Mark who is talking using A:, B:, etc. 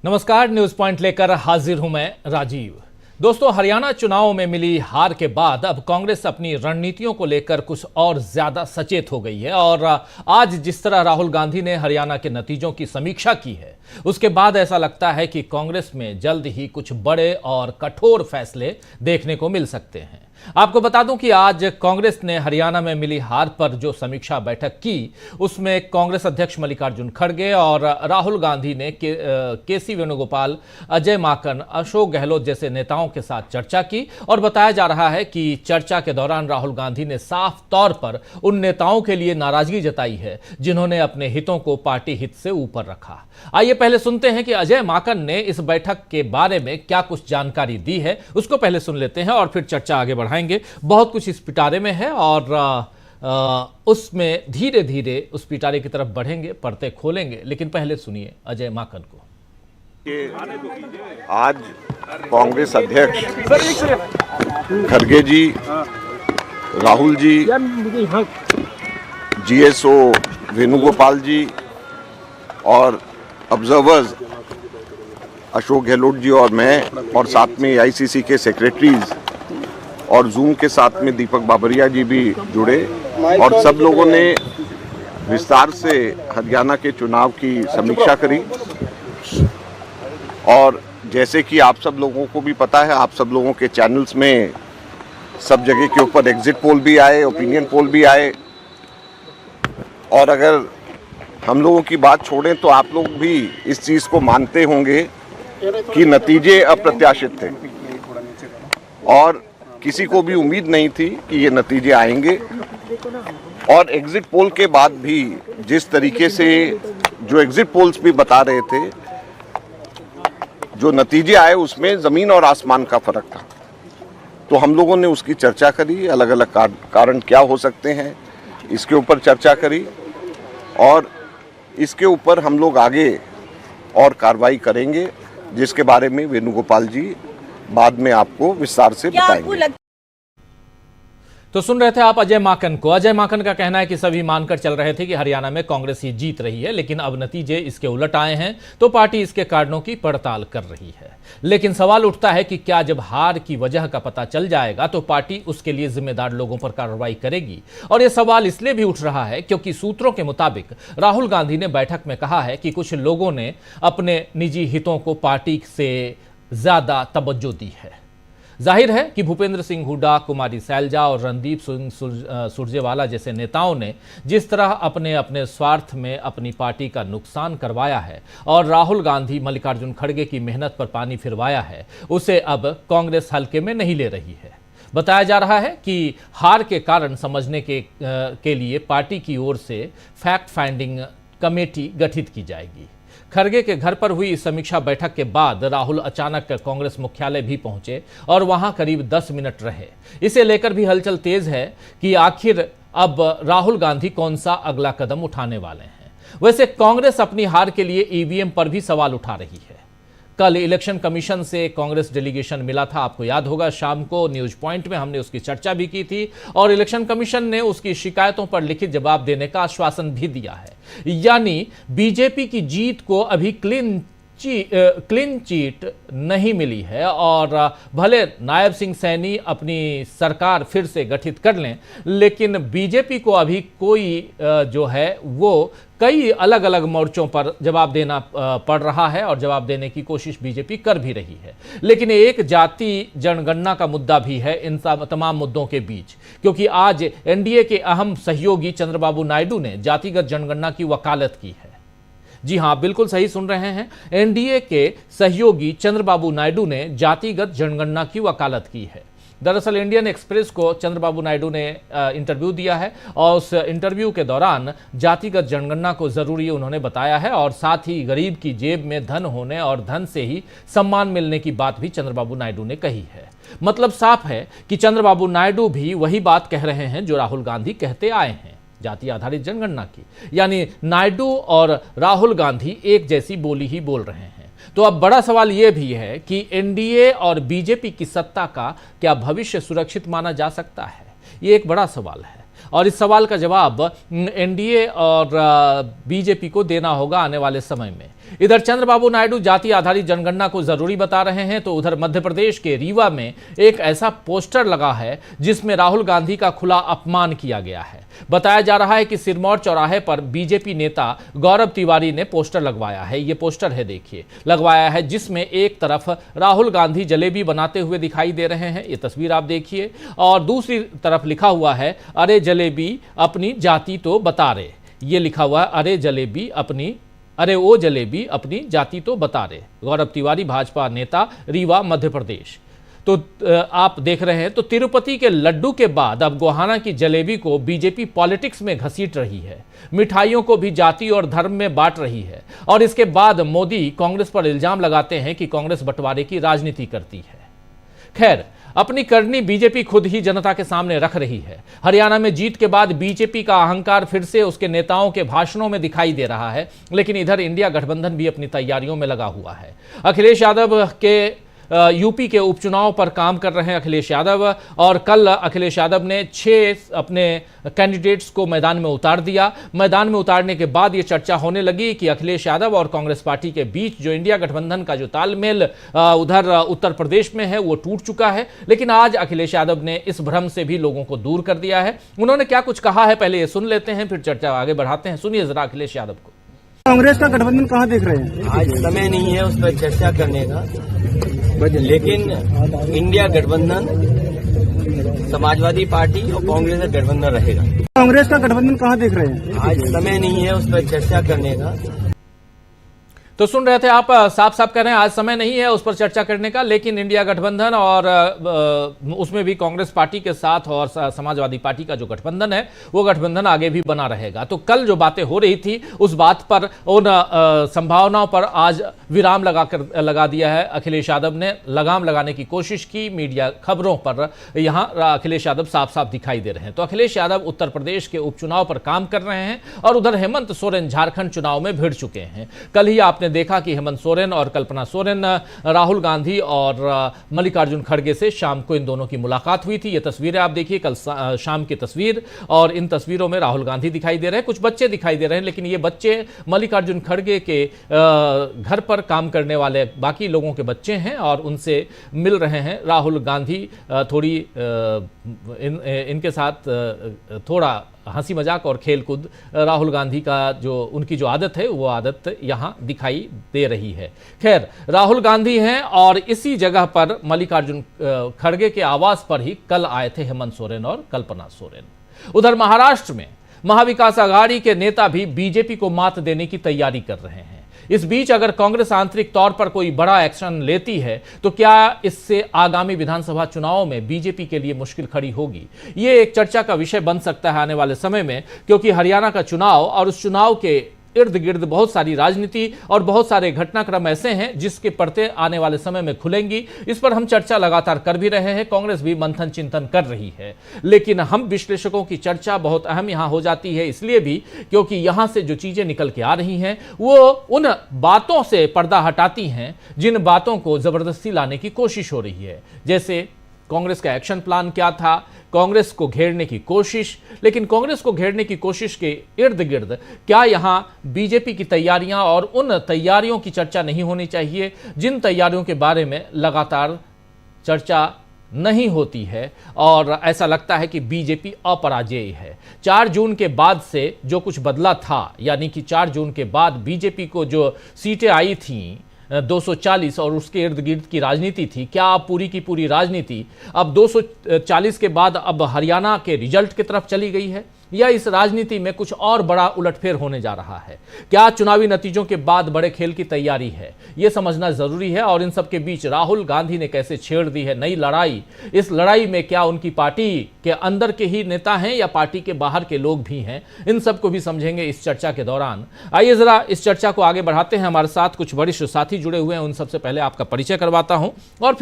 A: नमस्कार, news point लेकर हाजिर हूं मैं राजीव। दोस्तों, हरियाणा चुनाव में मिली हार के बाद अब कांग्रेस अपनी रणनीतियों को लेकर कुछ और ज्यादा सचेत हो गई है और आज जिस तरह राहुल गांधी ने हरियाणा के नतीजों की समीक्षा की है, उसके बाद ऐसा लगता है कि कांग्रेस में जल्द ही कुछ बड़े और कठोर फैसले देखने को मिल सकते हैं। आपको बता दूं कि आज कांग्रेस ने हरियाणा में मिली हार पर जो समीक्षा बैठक की, उसमें कांग्रेस अध्यक्ष मल्लिकार्जुन खड़गे और राहुल गांधी ने केसी वेणुगोपाल, अजय माकन, अशोक गहलोत जैसे नेताओं के साथ चर्चा की और बताया जा रहा है कि चर्चा के दौरान राहुल गांधी ने साफ तौर पर उन नेताओं के लिए नाराजगी जताई है जिन्होंने अपने हितों को पार्टी हित से ऊपर रखा। आइए पहले सुनते हैं कि अजय माकन ने इस बैठक के बारे में क्या कुछ जानकारी दी है, उसको पहले सुन लेते हैं और फिर चर्चा आगे बढ़ाएंगे। बहुत कुछ इस पिटारे में है और उसमें धीरे धीरे उस पिटारे की तरफ बढ़ेंगे, पर्दे खोलेंगे, लेकिन पहले सुनिए अजय माकन को।
B: आज कांग्रेस अध्यक्ष खड़गे जी, राहुल जी, जीएसओ वेणुगोपाल जी और ऑब्जर्वर्स अशोक गहलोत जी और मैं और साथ में आईसीसी के सेक्रेटरीज और जूम के साथ में दीपक बाबरिया जी भी जुड़े और सब लोगों ने विस्तार से हरियाणा के चुनाव की समीक्षा करी। और जैसे कि आप सब लोगों को भी पता है, आप सब लोगों के चैनल्स में सब जगह के ऊपर एग्जिट पोल भी आए, ओपिनियन पोल भी आए और अगर हम लोगों की बात छोड़ें तो आप लोग भी इस चीज़ को मानते होंगे कि नतीजे अप्रत्याशित थे और किसी को भी उम्मीद नहीं थी कि ये नतीजे आएंगे। और एग्जिट पोल के बाद भी जिस तरीके से जो एग्जिट पोल्स भी बता रहे थे, जो नतीजे आए उसमें ज़मीन और आसमान का फर्क था। तो हम लोगों ने उसकी चर्चा करी, अलग अलग कारण क्या हो सकते हैं इसके ऊपर चर्चा करी और इसके ऊपर हम लोग आगे और कार्रवाई करेंगे, जिसके बारे में वेणुगोपाल जी बाद में आपको विस्तार से बताएंगे।
A: तो सुन रहे थे आप अजय माकन को। अजय माकन का कहना है कि सभी मानकर चल रहे थे कि हरियाणा में कांग्रेस ही जीत रही है, लेकिन अब नतीजे इसके उलट आए हैं तो पार्टी इसके कारणों की पड़ताल कर रही है। लेकिन सवाल उठता है कि क्या जब हार की वजह का पता चल जाएगा तो पार्टी उसके लिए जिम्मेदार लोगों पर कार्रवाई करेगी? और यह सवाल इसलिए भी उठ रहा है क्योंकि सूत्रों के मुताबिक राहुल गांधी ने बैठक में कहा है कि कुछ लोगों ने अपने निजी हितों को पार्टी से ज्यादा तवज्जो दी है। जाहिर है कि भूपेंद्र सिंह हुड्डा, कुमारी सैलजा और रणदीप सिंह सुरजेवाला जैसे नेताओं ने जिस तरह अपने अपने स्वार्थ में अपनी पार्टी का नुकसान करवाया है और राहुल गांधी, मल्लिकार्जुन खड़गे की मेहनत पर पानी फिरवाया है, उसे अब कांग्रेस हल्के में नहीं ले रही है। बताया जा रहा है कि हार के कारण समझने के लिए पार्टी की ओर से फैक्ट फाइंडिंग कमेटी गठित की जाएगी। खड़गे के घर पर हुई इस समीक्षा बैठक के बाद राहुल अचानक कांग्रेस मुख्यालय भी पहुंचे और वहां करीब 10 मिनट रहे। इसे लेकर भी हलचल तेज है कि आखिर अब राहुल गांधी कौन सा अगला कदम उठाने वाले हैं। वैसे कांग्रेस अपनी हार के लिए ईवीएम पर भी सवाल उठा रही है। कल इलेक्शन कमीशन से कांग्रेस डेलीगेशन मिला था, आपको याद होगा, शाम को न्यूज पॉइंट में हमने उसकी चर्चा भी की थी और इलेक्शन कमीशन ने उसकी शिकायतों पर लिखित जवाब देने का आश्वासन भी दिया है। यानी बीजेपी की जीत को अभी क्लीन चिट नहीं मिली है और भले नायब सिंह सैनी अपनी सरकार फिर से गठित कर लें, लेकिन बीजेपी को अभी कोई जो है वो कई अलग अलग मोर्चों पर जवाब देना पड़ रहा है और जवाब देने की कोशिश बीजेपी कर भी रही है। लेकिन एक जाति जनगणना का मुद्दा भी है इन तमाम मुद्दों के बीच, क्योंकि आज एनडीए के अहम सहयोगी चंद्रबाबू नायडू ने जातिगत जनगणना की वकालत की है। जी हां, बिल्कुल सही सुन रहे हैं, एनडीए के सहयोगी चंद्रबाबू नायडू ने जातिगत जनगणना की वकालत की है। दरअसल इंडियन एक्सप्रेस को चंद्रबाबू नायडू ने इंटरव्यू दिया है और उस इंटरव्यू के दौरान जातिगत जनगणना को जरूरी उन्होंने बताया है और साथ ही गरीब की जेब में धन होने और धन से ही सम्मान मिलने की बात भी चंद्रबाबू नायडू ने कही है। मतलब साफ है कि चंद्रबाबू नायडू भी वही बात कह रहे हैं जो राहुल गांधी कहते आए हैं, जाति आधारित जनगणना की। यानी नायडू और राहुल गांधी एक जैसी बोली ही बोल रहे हैं। तो अब बड़ा सवाल यह भी है कि एनडीए और बीजेपी की सत्ता का क्या भविष्य सुरक्षित माना जा सकता है? ये एक बड़ा सवाल है और इस सवाल का जवाब एनडीए और बीजेपी को देना होगा आने वाले समय में, इधर चंद्रबाबू नायडू जाति आधारित जनगणना को जरूरी बता रहे हैं, तो उधर मध्य प्रदेश के रीवा में एक ऐसा पोस्टर लगा है जिसमें राहुल गांधी का खुला अपमान किया गया है। बताया जा रहा है कि सिरमौर चौराहे पर बीजेपी नेता गौरव तिवारी ने पोस्टर लगवाया है। ये पोस्टर है, देखिए, लगवाया है, जिसमें एक तरफ राहुल गांधी जलेबी बनाते हुए दिखाई दे रहे हैं, ये तस्वीर आप देखिए, और दूसरी तरफ लिखा हुआ है, अरे जलेबी अपनी जाति तो बता रे। ये लिखा हुआ है, अरे ओ जलेबी अपनी जाति तो बता रे। गौरव तिवारी भाजपा नेता, रीवा, मध्य प्रदेश। तो आप देख रहे हैं, तो तिरुपति के लड्डू के बाद अब गोहाना की जलेबी को बीजेपी पॉलिटिक्स में घसीट रही है, मिठाइयों को भी जाति और धर्म में बांट रही है, और इसके बाद मोदी कांग्रेस पर इल्जाम लगाते हैं कि कांग्रेस बंटवारे की राजनीति करती है। खैर, अपनी करनी बीजेपी खुद ही जनता के सामने रख रही है। हरियाणा में जीत के बाद बीजेपी का अहंकार फिर से उसके नेताओं के भाषणों में दिखाई दे रहा है, लेकिन इधर इंडिया गठबंधन भी अपनी तैयारियों में लगा हुआ है। अखिलेश यादव के यूपी के उपचुनाव पर काम कर रहे हैं अखिलेश यादव, और कल अखिलेश यादव ने 6 अपने कैंडिडेट्स को मैदान में उतार दिया। मैदान में उतारने के बाद ये चर्चा होने लगी कि अखिलेश यादव और कांग्रेस पार्टी के बीच जो इंडिया गठबंधन का जो तालमेल उधर उत्तर प्रदेश में है वो टूट चुका है। लेकिन आज अखिलेश यादव ने इस भ्रम से भी लोगों को दूर कर दिया है। उन्होंने क्या कुछ कहा है, पहले ये सुन लेते हैं, फिर चर्चा आगे बढ़ाते हैं। सुनिए जरा अखिलेश यादव को।
C: कांग्रेस का गठबंधन कहाँ देख रहे हैं?
D: आज समय नहीं है उस पर चर्चा करने का, लेकिन इंडिया गठबंधन समाजवादी पार्टी और कांग्रेस का गठबंधन रहेगा।
C: कांग्रेस का गठबंधन कहाँ देख रहे हैं?
D: आज समय नहीं है उस पर चर्चा करने का।
A: तो सुन रहे थे आप, साफ साफ कह रहे हैं आज समय नहीं है उस पर चर्चा करने का, लेकिन इंडिया गठबंधन और उसमें भी कांग्रेस पार्टी के साथ और समाजवादी पार्टी का जो गठबंधन है वो गठबंधन आगे भी बना रहेगा। तो कल जो बातें हो रही थी उस बात पर, उन संभावनाओं पर आज विराम लगा दिया है। अखिलेश यादव ने लगाम लगाने की कोशिश की मीडिया खबरों पर, यहाँ अखिलेश यादव साफ साफ दिखाई दे रहे हैं। तो अखिलेश यादव उत्तर प्रदेश के उपचुनाव पर काम कर रहे हैं, और उधर हेमंत सोरेन झारखंड चुनाव में भिड़ चुके हैं। कल ही आपने देखा कि हेमंत सोरेन और कल्पना सोरेन, राहुल गांधी और मल्लिकार्जुन खड़गे से शाम को इन दोनों की मुलाकात हुई थी। ये तस्वीरें आप देखिए, कल शाम की तस्वीर, और इन तस्वीरों में राहुल गांधी दिखाई दे रहे हैं, कुछ बच्चे दिखाई दे रहे हैं, लेकिन ये बच्चे मल्लिकार्जुन खड़गे के घर पर काम करने वाले बाकी लोगों के बच्चे हैं, और उनसे मिल रहे हैं राहुल गांधी। थोड़ी इनके साथ थोड़ा हंसी मजाक और खेल कूद, राहुल गांधी का जो उनकी जो आदत है वो आदत यहां दिखाई दे रही है। खैर, राहुल गांधी हैं, और इसी जगह पर मल्लिकार्जुन खड़गे के आवास पर ही कल आए थे हेमंत सोरेन और कल्पना सोरेन। उधर महाराष्ट्र में महाविकास आघाड़ी के नेता भी बीजेपी को मात देने की तैयारी कर रहे हैं। इस बीच अगर कांग्रेस आंतरिक तौर पर कोई बड़ा एक्शन लेती है तो क्या इससे आगामी विधानसभा चुनाव में बीजेपी के लिए मुश्किल खड़ी होगी? ये एक चर्चा का विषय बन सकता है आने वाले समय में, क्योंकि हरियाणा का चुनाव और उस चुनाव के इर्द गिर्द बहुत सारी राजनीति और बहुत सारे घटनाक्रम ऐसे हैं जिसके पर्दे आने वाले समय में खुलेंगी। इस पर हम चर्चा लगातार कर भी रहे हैं, कांग्रेस भी मंथन चिंतन कर रही है, लेकिन हम विश्लेषकों की चर्चा बहुत अहम यहां हो जाती है, इसलिए भी क्योंकि यहां से जो चीजें निकल के आ रही हैं वो उन बातों से पर्दा हटाती हैं जिन बातों को जबरदस्ती लाने की कोशिश हो रही है। जैसे कांग्रेस का एक्शन प्लान क्या था, कांग्रेस को घेरने की कोशिश, लेकिन कांग्रेस को घेरने की कोशिश के इर्द गिर्द क्या यहां बीजेपी की तैयारियां और उन तैयारियों की चर्चा नहीं होनी चाहिए जिन तैयारियों के बारे में लगातार चर्चा नहीं होती है, और ऐसा लगता है कि बीजेपी अपराजेय है। 4 जून के बाद से जो कुछ बदला था, यानी कि 4 जून के बाद बीजेपी को जो सीटें आई थीं 240 और उसके इर्द गिर्द की राजनीति थी, क्या अब पूरी की पूरी राजनीति अब 240 के बाद अब हरियाणा के रिजल्ट की तरफ चली गई है, या इस राजनीति में कुछ और बड़ा उलटफेर होने जा रहा है? क्या चुनावी नतीजों के बाद बड़े खेल की तैयारी है? यह समझना जरूरी है। और इन सब के बीच राहुल गांधी ने कैसे छेड़ दी है नई लड़ाई, इस लड़ाई में क्या उनकी पार्टी के अंदर के ही नेता हैं या पार्टी के बाहर के लोग भी हैं, इन सबको भी समझेंगे इस चर्चा के दौरान। आइए जरा इस चर्चा को आगे बढ़ाते हैं। हमारे साथ कुछ वरिष्ठ साथी जुड़े हुए हैं, उन सबसे पहले आपका परिचय करवाता हूं और